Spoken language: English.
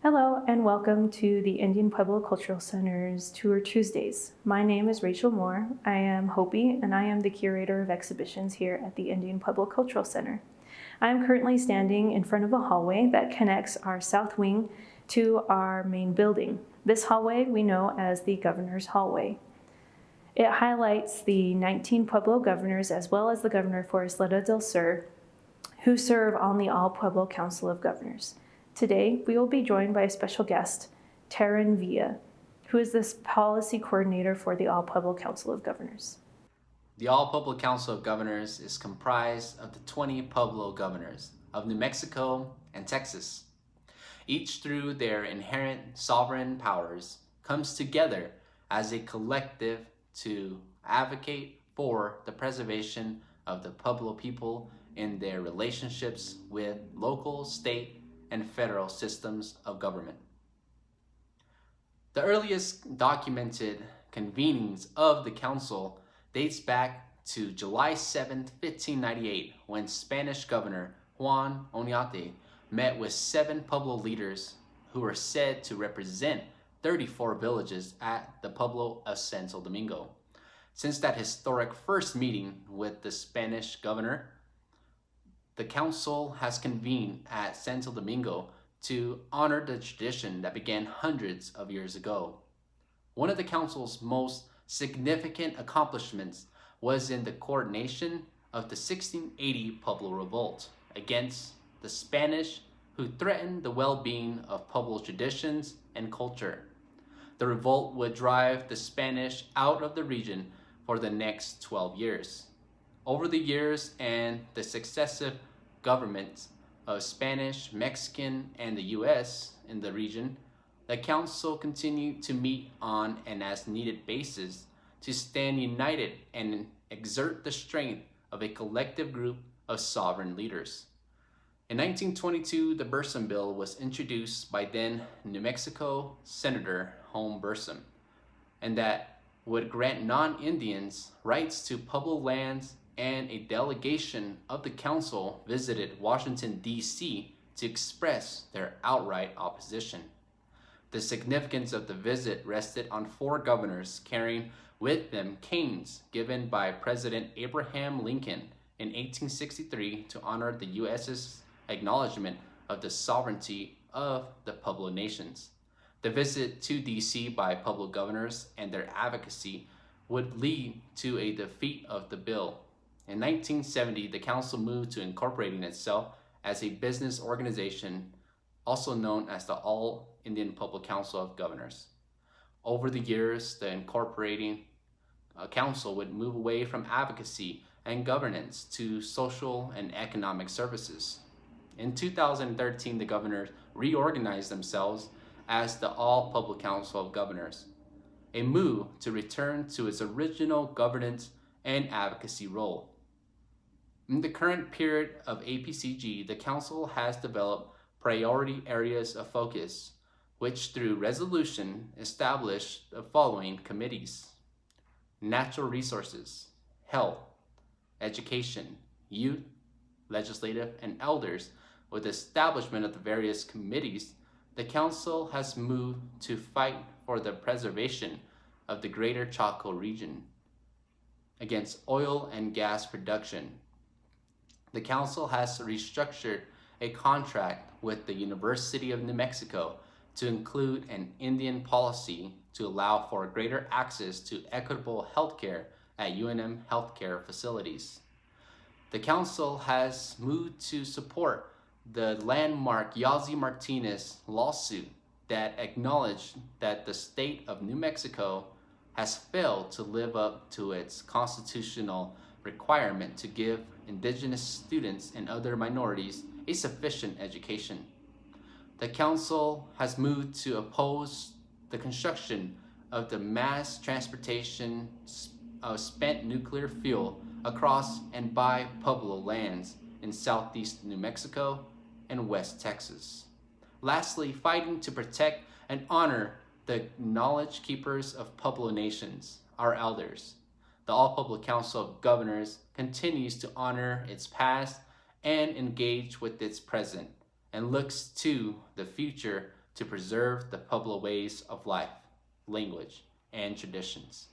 Hello and welcome to the Indian Pueblo Cultural Center's Tour Tuesdays. My name is Rachel Moore. I am Hopi and I am the curator of exhibitions here at the Indian Pueblo Cultural Center. I am currently standing in front of a hallway that connects our south wing to our main building. This hallway we know as the Governor's Hallway. It highlights the 19 Pueblo governors as well as the Governor for Isleta del Sur who serve on the All Pueblo Council of Governors. Today, we will be joined by a special guest, Teran Villa, who is the policy coordinator for the All Pueblo Council of Governors. The All Pueblo Council of Governors is comprised of the 20 Pueblo governors of New Mexico and Texas. Each, through their inherent sovereign powers, comes together as a collective to advocate for the preservation of the Pueblo people in their relationships with local, state, and federal systems of government. The earliest documented convenings of the council dates back to July 7, 1598, when Spanish Governor Juan Oñate met with 7 Pueblo leaders who were said to represent 34 villages at the Pueblo of Santo Domingo. Since that historic first meeting with the Spanish governor, the council has convened at Santo Domingo to honor the tradition that began hundreds of years ago. One of the council's most significant accomplishments was in the coordination of the 1680 Pueblo Revolt against the Spanish who threatened the well-being of Pueblo traditions and culture. The revolt would drive the Spanish out of the region for the next 12 years. Over the years and the successive governments of Spanish, Mexican, and the U.S. in the region, the council continued to meet on an as-needed basis to stand united and exert the strength of a collective group of sovereign leaders. In 1922, the Bursum Bill was introduced by then New Mexico Senator Home Bursum, and that would grant non-Indians rights to Pueblo lands, and a delegation of the council visited Washington, D.C. to express their outright opposition. The significance of the visit rested on 4 governors carrying with them canes given by President Abraham Lincoln in 1863 to honor the U.S.'s acknowledgement of the sovereignty of the Pueblo nations. The visit to D.C. by Pueblo governors and their advocacy would lead to a defeat of the bill. In 1970, the council moved to incorporating itself as a business organization, also known as the All Indian Pueblo Council of Governors. Over the years, the incorporating council would move away from advocacy and governance to social and economic services. In 2013, the governors reorganized themselves as the All Pueblo Council of Governors, a move to return to its original governance and advocacy role. In the current period of APCG, the Council has developed priority areas of focus, which through resolution established the following committees: natural resources, health, education, youth, legislative, and elders. With the establishment of the various committees, the Council has moved to fight for the preservation of the Greater Chaco region against oil and gas production. The Council has restructured a contract with the University of New Mexico to include an Indian policy to allow for greater access to equitable healthcare at UNM healthcare facilities. The Council has moved to support the landmark Yazzie Martinez lawsuit that acknowledged that the state of New Mexico has failed to live up to its constitutional requirement to give indigenous students and other minorities a sufficient education. The Council has moved to oppose the construction of the mass transportation of spent nuclear fuel across and by Pueblo lands in southeast New Mexico and West Texas. Lastly, fighting to protect and honor the knowledge keepers of Pueblo nations, our elders. The All Pueblo Council of Governors continues to honor its past and engage with its present, and looks to the future to preserve the Pueblo ways of life, language, and traditions.